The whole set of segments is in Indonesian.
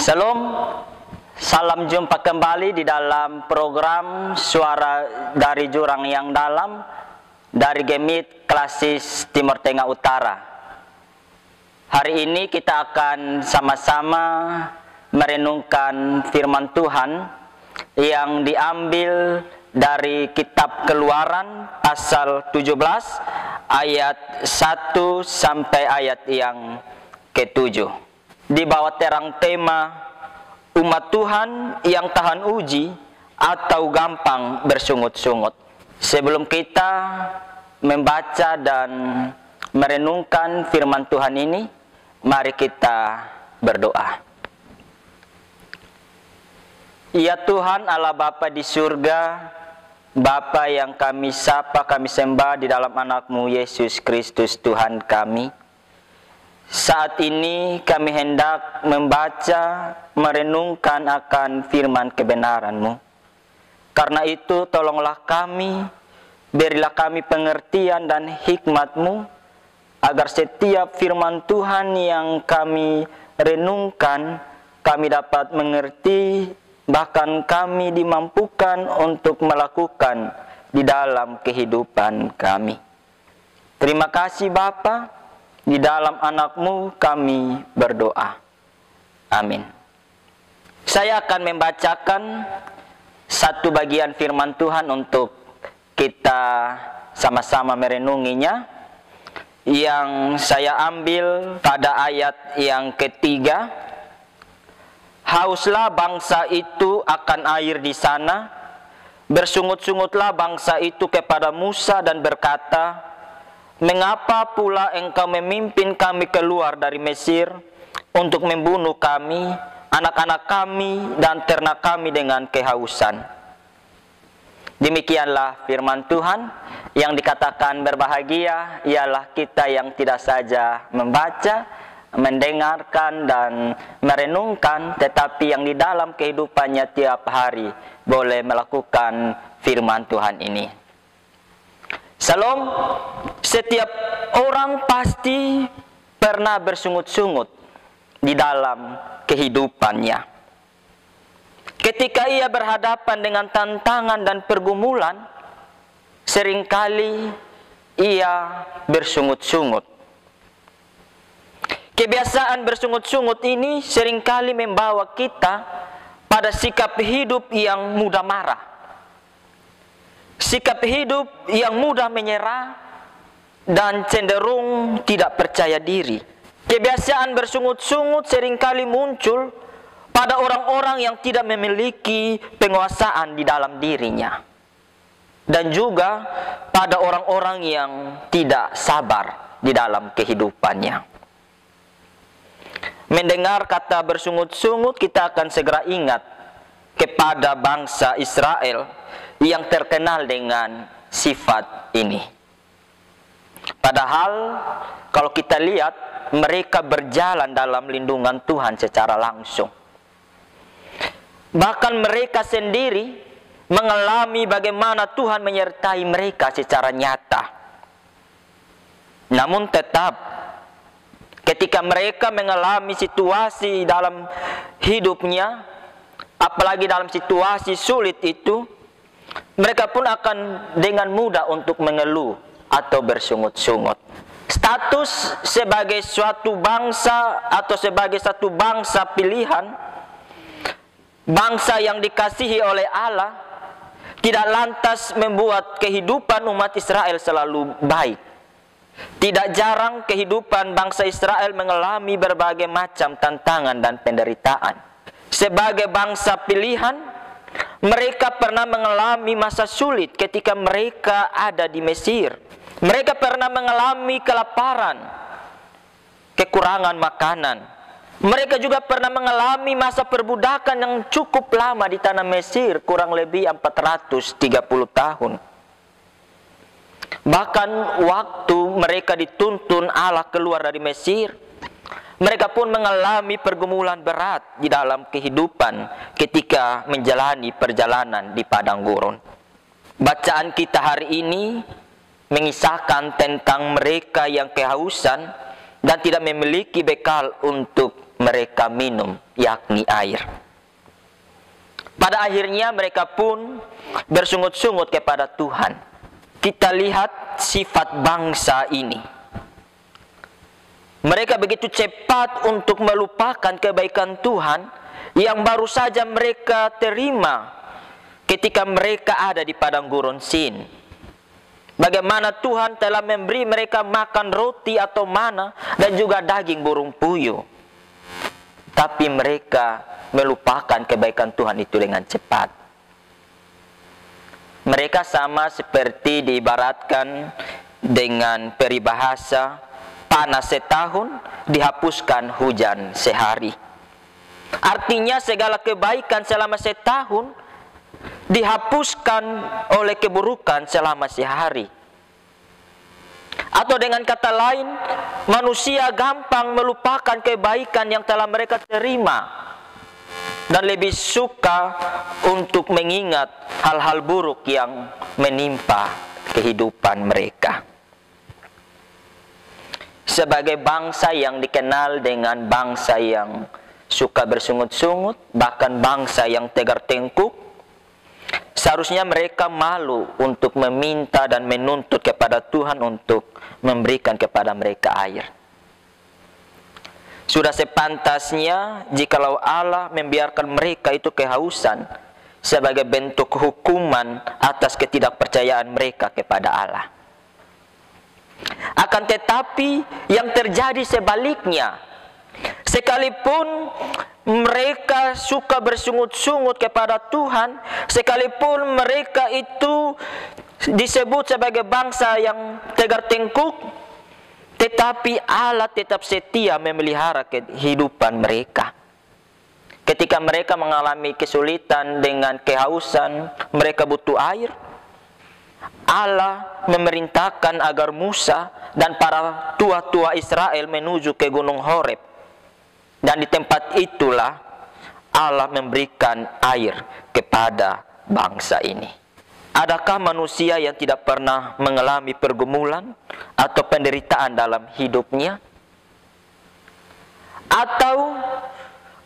Shalom, salam jumpa kembali di dalam program Suara dari Jurang yang Dalam dari Gemit Klasis Timur Tengah Utara. Hari ini kita akan sama-sama merenungkan firman Tuhan yang diambil dari kitab Keluaran pasal 17 ayat 1 sampai ayat yang ke-7. Di bawah terang tema umat Tuhan yang tahan uji atau gampang bersungut-sungut. Sebelum kita membaca dan merenungkan firman Tuhan ini, mari kita berdoa. Ya Tuhan Allah Bapa di surga, Bapa yang kami sapa, kami sembah di dalam anak-Mu Yesus Kristus Tuhan kami. Saat ini kami hendak membaca, merenungkan akan firman kebenaran-Mu. Karena itu tolonglah kami, berilah kami pengertian dan hikmat-Mu, agar setiap firman Tuhan yang kami renungkan, kami dapat mengerti, bahkan kami dimampukan untuk melakukan di dalam kehidupan kami. Terima kasih Bapa. Di dalam anak-Mu kami berdoa. Amin. Saya akan membacakan satu bagian firman Tuhan untuk kita sama-sama merenunginya, yang saya ambil pada ayat yang ketiga. Hauslah bangsa itu akan air di sana, bersungut-sungutlah bangsa itu kepada Musa dan berkata, mengapa pula engkau memimpin kami keluar dari Mesir untuk membunuh kami, anak-anak kami, dan ternak kami dengan kehausan? Demikianlah firman Tuhan yang dikatakan berbahagia ialah kita yang tidak saja membaca, mendengarkan, dan merenungkan, tetapi yang di dalam kehidupannya tiap hari boleh melakukan firman Tuhan ini. Shalom, setiap orang pasti pernah bersungut-sungut di dalam kehidupannya. Ketika ia berhadapan dengan tantangan dan pergumulan, seringkali ia bersungut-sungut. Kebiasaan bersungut-sungut ini seringkali membawa kita pada sikap hidup yang mudah marah. Sikap hidup yang mudah menyerah dan cenderung tidak percaya diri. Kebiasaan bersungut-sungut seringkali muncul pada orang-orang yang tidak memiliki penguasaan di dalam dirinya. Dan juga pada orang-orang yang tidak sabar di dalam kehidupannya. Mendengar kata bersungut-sungut, kita akan segera ingat kepada bangsa Israel yang terkenal dengan sifat ini. Padahal kalau kita lihat, mereka berjalan dalam lindungan Tuhan secara langsung. Bahkan mereka sendiri mengalami bagaimana Tuhan menyertai mereka secara nyata. Namun tetap, ketika mereka mengalami situasi dalam hidupnya, apalagi dalam situasi sulit itu, mereka pun akan dengan mudah untuk mengeluh atau bersungut-sungut. Status sebagai suatu bangsa atau sebagai satu bangsa pilihan, bangsa yang dikasihi oleh Allah, tidak lantas membuat kehidupan umat Israel selalu baik. Tidak jarang kehidupan bangsa Israel mengalami berbagai macam tantangan dan penderitaan. Sebagai bangsa pilihan, mereka pernah mengalami masa sulit ketika mereka ada di Mesir. Mereka pernah mengalami kelaparan, kekurangan makanan. Mereka juga pernah mengalami masa perbudakan yang cukup lama di tanah Mesir, kurang lebih 430 tahun. Bahkan waktu mereka dituntun Allah keluar dari Mesir, mereka pun mengalami pergumulan berat di dalam kehidupan ketika menjalani perjalanan di padang gurun. Bacaan kita hari ini mengisahkan tentang mereka yang kehausan dan tidak memiliki bekal untuk mereka minum, yakni air. Pada akhirnya mereka pun bersungut-sungut kepada Tuhan. Kita lihat sifat bangsa ini. Mereka begitu cepat untuk melupakan kebaikan Tuhan yang baru saja mereka terima ketika mereka ada di padang gurun Sin. Bagaimana Tuhan telah memberi mereka makan roti atau mana dan juga daging burung puyuh. Tapi mereka melupakan kebaikan Tuhan itu dengan cepat. Mereka sama seperti diibaratkan dengan peribahasa, panas setahun, dihapuskan hujan sehari. Artinya segala kebaikan selama setahun dihapuskan oleh keburukan selama sehari. Atau dengan kata lain, manusia gampang melupakan kebaikan yang telah mereka terima dan lebih suka untuk mengingat hal-hal buruk yang menimpa kehidupan mereka. Sebagai bangsa yang dikenal dengan bangsa yang suka bersungut-sungut, bahkan bangsa yang tegar tengkuk, seharusnya mereka malu untuk meminta dan menuntut kepada Tuhan untuk memberikan kepada mereka air. Sudah sepantasnya jikalau Allah membiarkan mereka itu kehausan sebagai bentuk hukuman atas ketidakpercayaan mereka kepada Allah. Akan tetapi yang terjadi sebaliknya, sekalipun mereka suka bersungut-sungut kepada Tuhan, sekalipun mereka itu disebut sebagai bangsa yang tegar tengkuk, tetapi Allah tetap setia memelihara kehidupan mereka. Ketika mereka mengalami kesulitan dengan kehausan, mereka butuh air, Allah memerintahkan agar Musa dan para tua-tua Israel menuju ke Gunung Horeb. Dan di tempat itulah Allah memberikan air kepada bangsa ini. Adakah manusia yang tidak pernah mengalami pergumulan atau penderitaan dalam hidupnya? Atau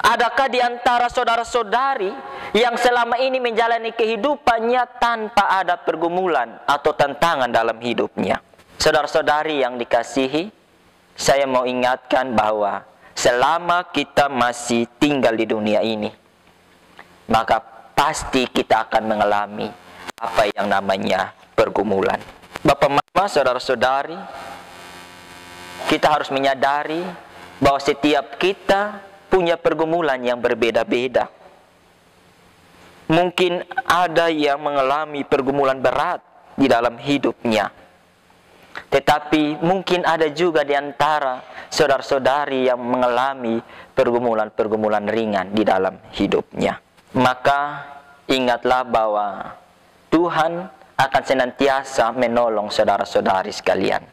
adakah di antara saudara-saudari yang selama ini menjalani kehidupannya tanpa ada pergumulan atau tantangan dalam hidupnya? Saudara-saudari yang dikasihi, saya mau ingatkan bahwa selama kita masih tinggal di dunia ini, maka pasti kita akan mengalami apa yang namanya pergumulan. Bapak, Mama, saudara-saudari, kita harus menyadari bahwa setiap kita punya pergumulan yang berbeda-beda. Mungkin ada yang mengalami pergumulan berat di dalam hidupnya, tetapi mungkin ada juga di antara saudara-saudari yang mengalami pergumulan-pergumulan ringan di dalam hidupnya. Maka ingatlah bahwa Tuhan akan senantiasa menolong saudara-saudari sekalian.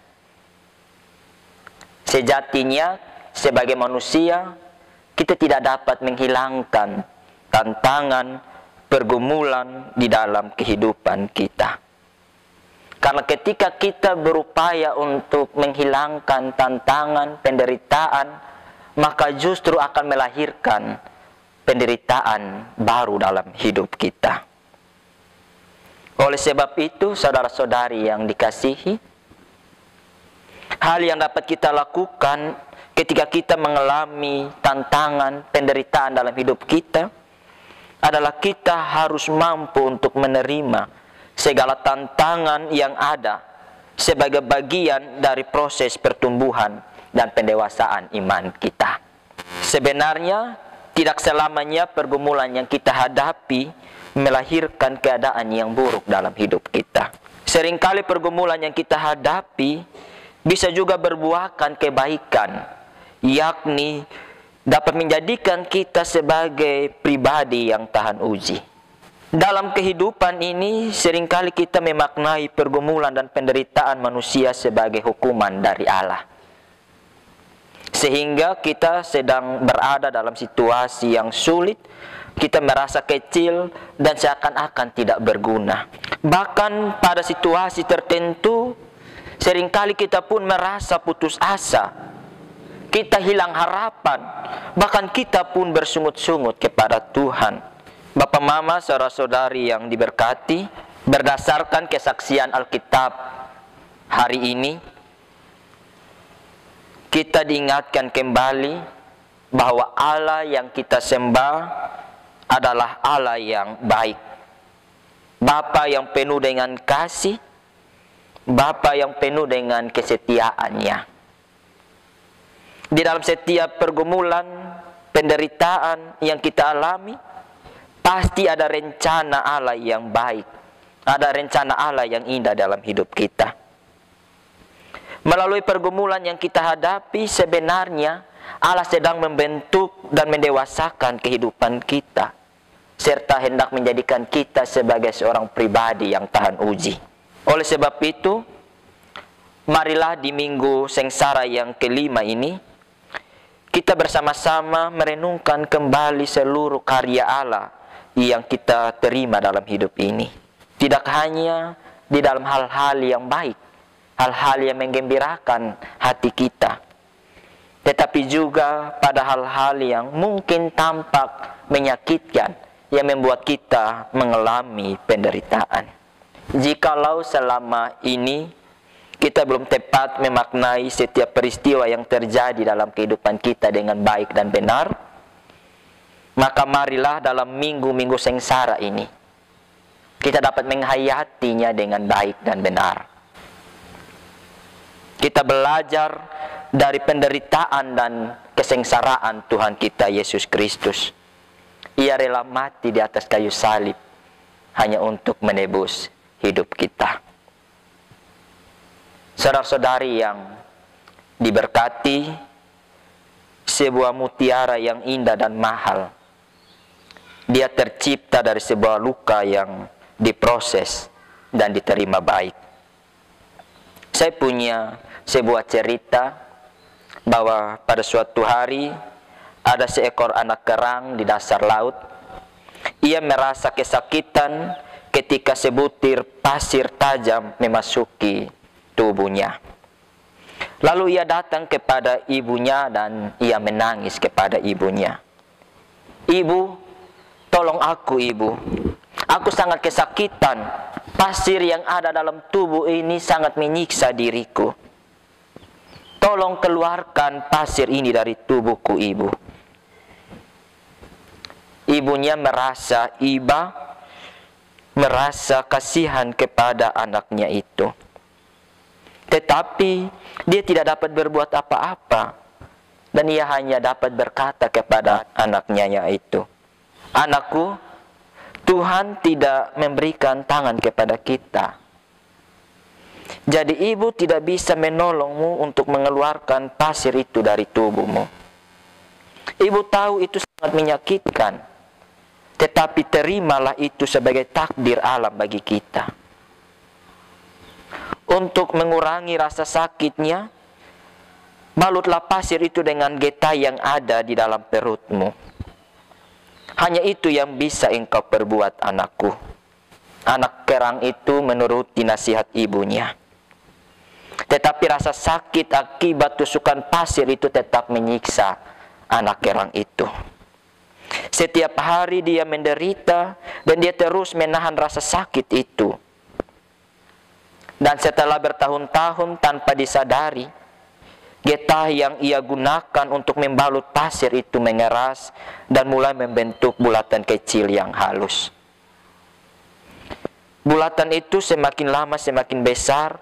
Sejatinya sebagai manusia, kita tidak dapat menghilangkan tantangan, pergumulan di dalam kehidupan kita. Karena ketika kita berupaya untuk menghilangkan tantangan, penderitaan, maka justru akan melahirkan penderitaan baru dalam hidup kita. Oleh sebab itu, saudara-saudari yang dikasihi, hal yang dapat kita lakukan ketika kita mengalami tantangan, penderitaan dalam hidup kita adalah kita harus mampu untuk menerima segala tantangan yang ada sebagai bagian dari proses pertumbuhan dan pendewasaan iman kita. Sebenarnya tidak selamanya pergumulan yang kita hadapi melahirkan keadaan yang buruk dalam hidup kita. Seringkali pergumulan yang kita hadapi bisa juga berbuahkan kebaikan, yakni dapat menjadikan kita sebagai pribadi yang tahan uji. Dalam kehidupan ini seringkali kita memaknai pergumulan dan penderitaan manusia sebagai hukuman dari Allah, sehingga kita sedang berada dalam situasi yang sulit, kita merasa kecil dan seakan-akan tidak berguna. Bahkan pada situasi tertentu seringkali kita pun merasa putus asa, kita hilang harapan, bahkan kita pun bersungut-sungut kepada Tuhan. Bapak Mama, saudara-saudari yang diberkati, berdasarkan kesaksian Alkitab hari ini, kita diingatkan kembali bahwa Allah yang kita sembah adalah Allah yang baik. Bapa yang penuh dengan kasih, Bapa yang penuh dengan kesetiaannya. Di dalam setiap pergumulan, penderitaan yang kita alami, pasti ada rencana Allah yang baik. Ada rencana Allah yang indah dalam hidup kita. Melalui pergumulan yang kita hadapi, sebenarnya Allah sedang membentuk dan mendewasakan kehidupan kita, serta hendak menjadikan kita sebagai seorang pribadi yang tahan uji. Oleh sebab itu, marilah di minggu sengsara yang kelima ini, kita bersama-sama merenungkan kembali seluruh karya Allah yang kita terima dalam hidup ini. Tidak hanya di dalam hal-hal yang baik, hal-hal yang menggembirakan hati kita, tetapi juga pada hal-hal yang mungkin tampak menyakitkan, yang membuat kita mengalami penderitaan. Jikalau selama ini kita belum tepat memaknai setiap peristiwa yang terjadi dalam kehidupan kita dengan baik dan benar, maka marilah dalam minggu-minggu sengsara ini kita dapat menghayatinya dengan baik dan benar. Kita belajar dari penderitaan dan kesengsaraan Tuhan kita Yesus Kristus. Ia rela mati di atas kayu salib hanya untuk menebus hidup kita. Saudara-saudari yang diberkati, sebuah mutiara yang indah dan mahal, dia tercipta dari sebuah luka yang diproses dan diterima baik. Saya punya sebuah cerita bahwa pada suatu hari ada seekor anak kerang di dasar laut. Ia merasa kesakitan ketika sebutir pasir tajam memasuki tubuhnya. Lalu ia datang kepada ibunya dan ia menangis kepada ibunya. "Ibu, tolong aku, Ibu. Aku sangat kesakitan. Pasir yang ada dalam tubuh ini sangat menyiksa diriku. Tolong keluarkan pasir ini dari tubuhku, Ibu." Ibunya merasa iba, merasa kasihan kepada anaknya itu. Tetapi dia tidak dapat berbuat apa-apa, dan ia hanya dapat berkata kepada anaknya yaitu, "Anakku, Tuhan tidak memberikan tangan kepada kita. Jadi ibu tidak bisa menolongmu untuk mengeluarkan pasir itu dari tubuhmu. Ibu tahu itu sangat menyakitkan, tetapi terimalah itu sebagai takdir alam bagi kita. Untuk mengurangi rasa sakitnya, balutlah pasir itu dengan getah yang ada di dalam perutmu. Hanya itu yang bisa engkau perbuat, anakku." Anak kerang itu menuruti nasihat ibunya. Tetapi rasa sakit akibat tusukan pasir itu tetap menyiksa anak kerang itu. Setiap hari dia menderita dan dia terus menahan rasa sakit itu. Dan setelah bertahun-tahun tanpa disadari, getah yang ia gunakan untuk membalut pasir itu mengeras dan mulai membentuk bulatan kecil yang halus. Bulatan itu semakin lama semakin besar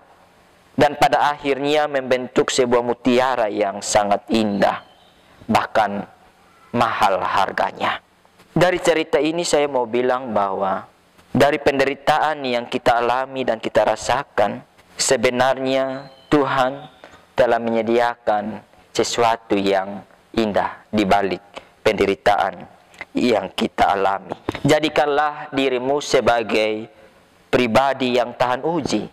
dan pada akhirnya membentuk sebuah mutiara yang sangat indah, bahkan mahal harganya. Dari cerita ini saya mau bilang bahwa dari penderitaan yang kita alami dan kita rasakan, sebenarnya Tuhan telah menyediakan sesuatu yang indah di balik penderitaan yang kita alami. Jadikanlah dirimu sebagai pribadi yang tahan uji,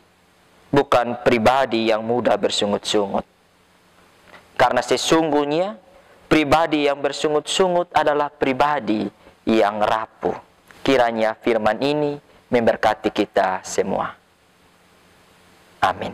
bukan pribadi yang mudah bersungut-sungut. Karena sesungguhnya pribadi yang bersungut-sungut adalah pribadi yang rapuh. Kiranya firman ini memberkati kita semua. Amin.